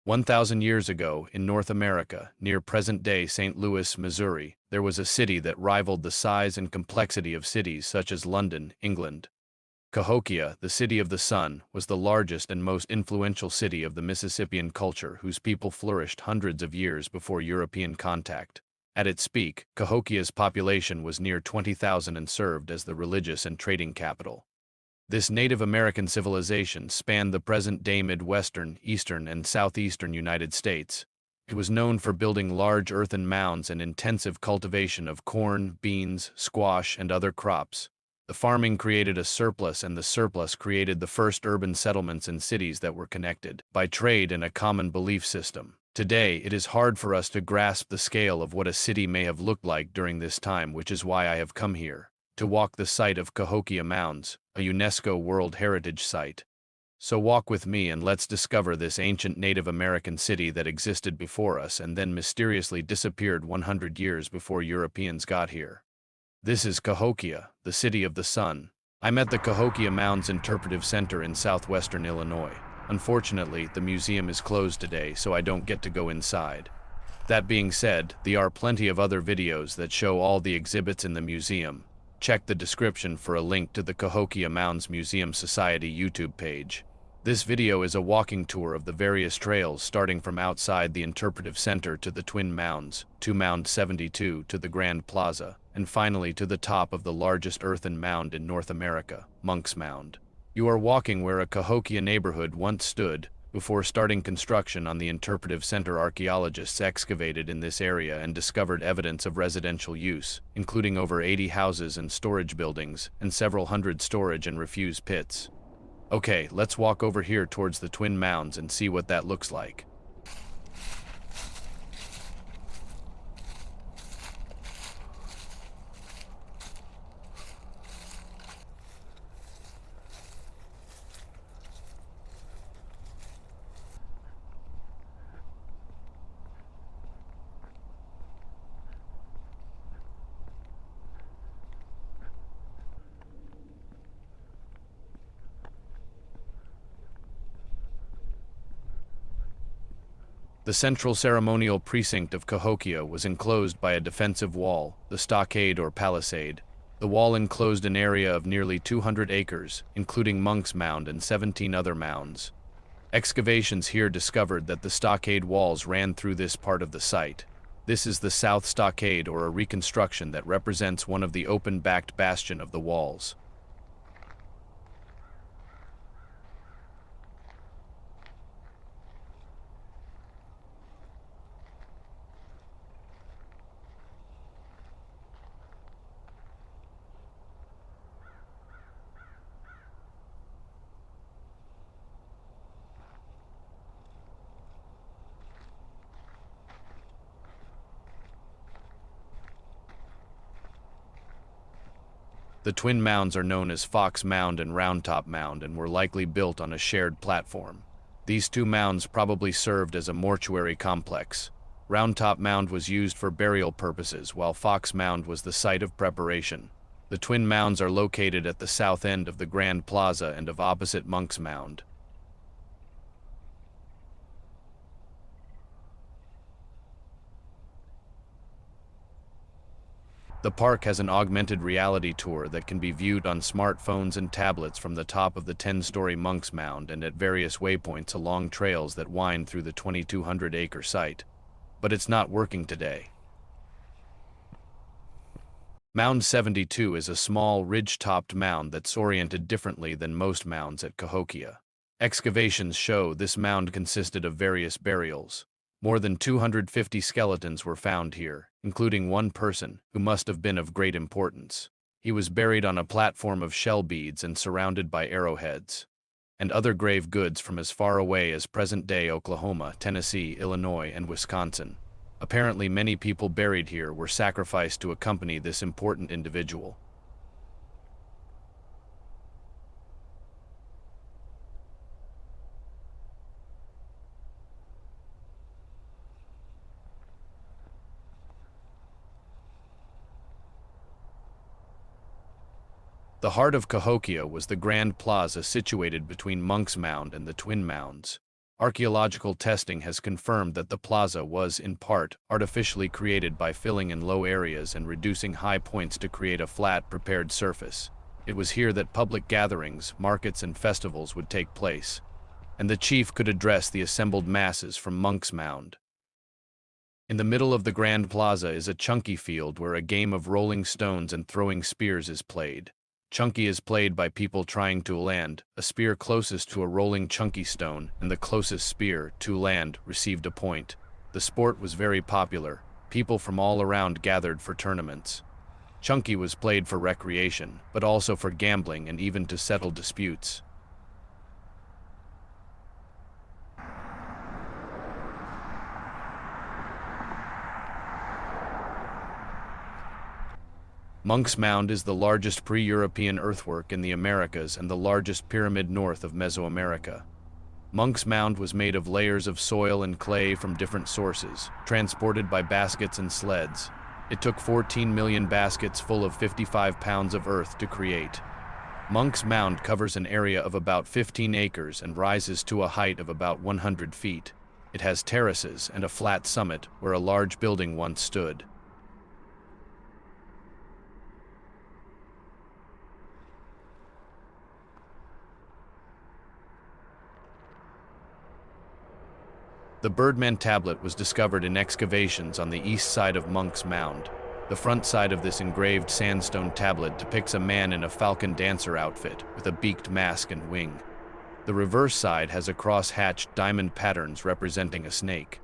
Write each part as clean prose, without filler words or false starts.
1,000 years ago, in North America, near present-day St. Louis, Missouri, there was a city that rivaled the size and complexity of cities such as London, England. Cahokia, the City of the Sun, was the largest and most influential city of the Mississippian culture whose people flourished hundreds of years before European contact. At its peak, Cahokia's population was near 20,000 and served as the religious and trading capital. This Native American civilization spanned the present-day Midwestern, Eastern, and Southeastern United States. It was known for building large earthen mounds and intensive cultivation of corn, beans, squash, and other crops. The farming created a surplus, and the surplus created the first urban settlements and cities that were connected by trade and a common belief system. Today, it is hard for us to grasp the scale of what a city may have looked like during this time, which is why I have come here to walk the site of Cahokia Mounds, a UNESCO World Heritage Site. So walk with me and let's discover this ancient Native American city that existed before us and then mysteriously disappeared 100 years before Europeans got here. This is Cahokia, the City of the Sun. I'm at the Cahokia Mounds Interpretive Center in southwestern Illinois. Unfortunately, the museum is closed today, so I don't get to go inside. That being said, there are plenty of other videos that show all the exhibits in the museum. Check the description for a link to the Cahokia Mounds Museum Society YouTube page. This video is a walking tour of the various trails starting from outside the Interpretive Center to the Twin Mounds, to Mound 72 to the Grand Plaza, and finally to the top of the largest earthen mound in North America, Monks Mound. You are walking where a Cahokia neighborhood once stood. Before starting construction on the Interpretive Center, archaeologists excavated in this area and discovered evidence of residential use, including over 80 houses and storage buildings, and several hundred storage and refuse pits. Okay, let's walk over here towards the Twin Mounds and see what that looks like. The central ceremonial precinct of Cahokia was enclosed by a defensive wall, the stockade or palisade. The wall enclosed an area of nearly 200 acres, including Monks Mound and 17 other mounds. Excavations here discovered that the stockade walls ran through this part of the site. This is the South Stockade, or a reconstruction that represents one of the open-backed bastion of the walls. The Twin Mounds are known as Fox Mound and Roundtop Mound and were likely built on a shared platform. These two mounds probably served as a mortuary complex. Roundtop Mound was used for burial purposes, while Fox Mound was the site of preparation. The Twin Mounds are located at the south end of the Grand Plaza and of opposite Monks Mound. The park has an augmented reality tour that can be viewed on smartphones and tablets from the top of the 10-story Monks Mound and at various waypoints along trails that wind through the 2,200-acre site. But it's not working today. Mound 72 is a small, ridge-topped mound that's oriented differently than most mounds at Cahokia. Excavations show this mound consisted of various burials. More than 250 skeletons were found here, including one person who must have been of great importance. He was buried on a platform of shell beads and surrounded by arrowheads, and other grave goods from as far away as present-day Oklahoma, Tennessee, Illinois, and Wisconsin. Apparently, many people buried here were sacrificed to accompany this important individual. The heart of Cahokia was the Grand Plaza situated between Monks Mound and the Twin Mounds. Archaeological testing has confirmed that the plaza was, in part, artificially created by filling in low areas and reducing high points to create a flat, prepared surface. It was here that public gatherings, markets, and festivals would take place, and the chief could address the assembled masses from Monks Mound. In the middle of the Grand Plaza is a chunky field where a game of rolling stones and throwing spears is played. Chunky is played by people trying to land a spear closest to a rolling chunky stone, and the closest spear to land received a point. The sport was very popular. People from all around gathered for tournaments. Chunky was played for recreation, but also for gambling and even to settle disputes. Monks Mound is the largest pre-European earthwork in the Americas and the largest pyramid north of Mesoamerica. Monks Mound was made of layers of soil and clay from different sources, transported by baskets and sleds. It took 14 million baskets full of 55 pounds of earth to create. Monks Mound covers an area of about 15 acres and rises to a height of about 100 feet. It has terraces and a flat summit where a large building once stood. The Birdman Tablet was discovered in excavations on the east side of Monks Mound. The front side of this engraved sandstone tablet depicts a man in a falcon dancer outfit with a beaked mask and wing. The reverse side has a cross-hatched diamond patterns representing a snake.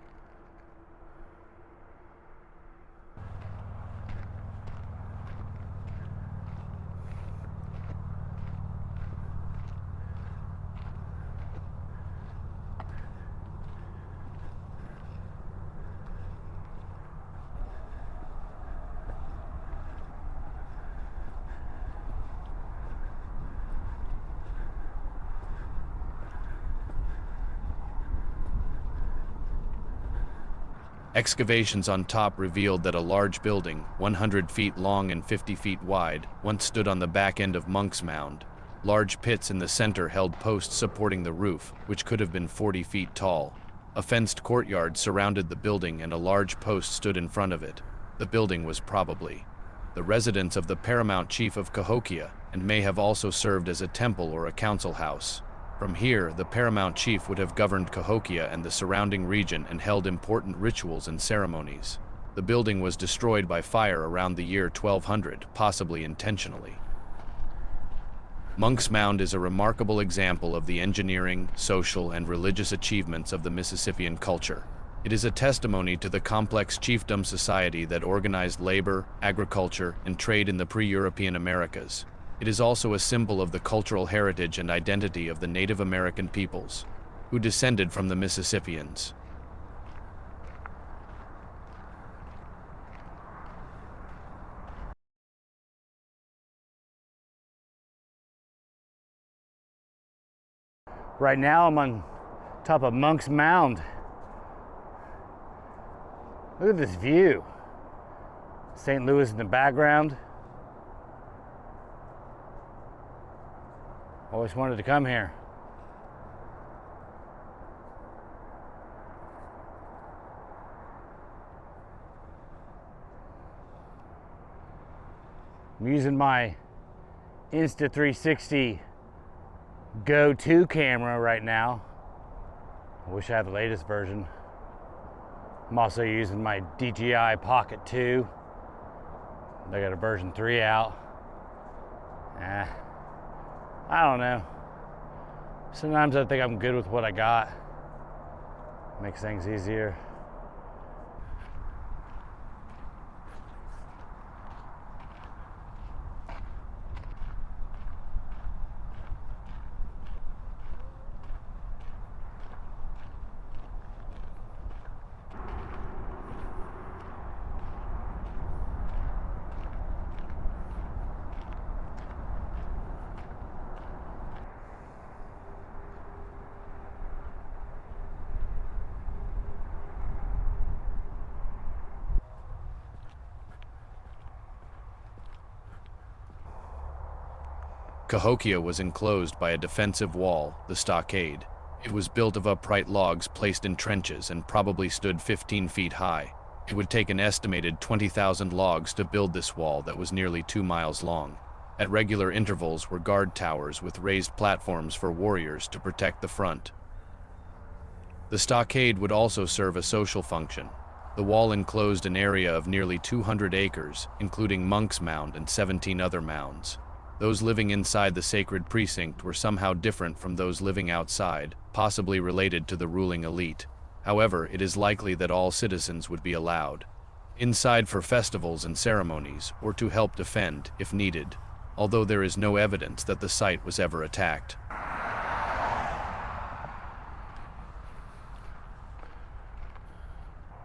Excavations on top revealed that a large building, 100 feet long and 50 feet wide, once stood on the back end of Monks Mound. Large pits in the center held posts supporting the roof, which could have been 40 feet tall. A fenced courtyard surrounded the building and a large post stood in front of it. The building was probably the residence of the paramount chief of Cahokia, and may have also served as a temple or a council house. From here, the paramount chief would have governed Cahokia and the surrounding region and held important rituals and ceremonies. The building was destroyed by fire around the year 1200, possibly intentionally. Monks Mound is a remarkable example of the engineering, social, and religious achievements of the Mississippian culture. It is a testimony to the complex chiefdom society that organized labor, agriculture, and trade in the pre-European Americas. It is also a symbol of the cultural heritage and identity of the Native American peoples, who descended from the Mississippians. Right now I'm on top of Monks Mound. Look at this view. St. Louis in the background. Always wanted to come here. I'm using my Insta360 Go 2 camera right now. I wish I had the latest version. I'm also using my DJI Pocket 2. They got a version 3 out. I don't know. Sometimes I think I'm good with what I got. Makes things easier. Cahokia was enclosed by a defensive wall, the Stockade. It was built of upright logs placed in trenches and probably stood 15 feet high. It would take an estimated 20,000 logs to build this wall that was nearly 2 miles long. At regular intervals were guard towers with raised platforms for warriors to protect the front. The stockade would also serve a social function. The wall enclosed an area of nearly 200 acres, including Monks Mound and 17 other mounds. Those living inside the sacred precinct were somehow different from those living outside, possibly related to the ruling elite. However, it is likely that all citizens would be allowed inside for festivals and ceremonies, or to help defend, if needed, although there is no evidence that the site was ever attacked.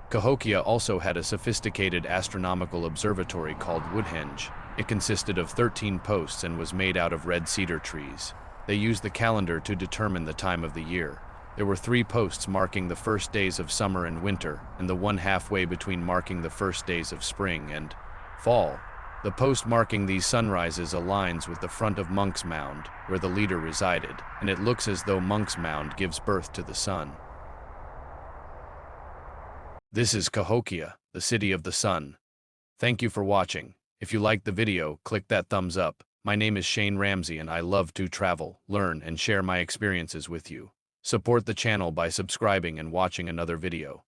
Cahokia also had a sophisticated astronomical observatory called Woodhhenge. It consisted of 13 posts and was made out of red cedar trees. They used the calendar to determine the time of the year. There were 3 posts marking the first days of summer and winter, and the one halfway between marking the first days of spring and fall. The post marking these sunrises aligns with the front of Monks Mound, where the leader resided, and it looks as though Monks Mound gives birth to the sun. This is Cahokia, the city of the sun. Thank you for watching. If you liked the video, click that thumbs up. My name is Shane Ramsey and I love to travel, learn, and share my experiences with you. Support the channel by subscribing and watching another video.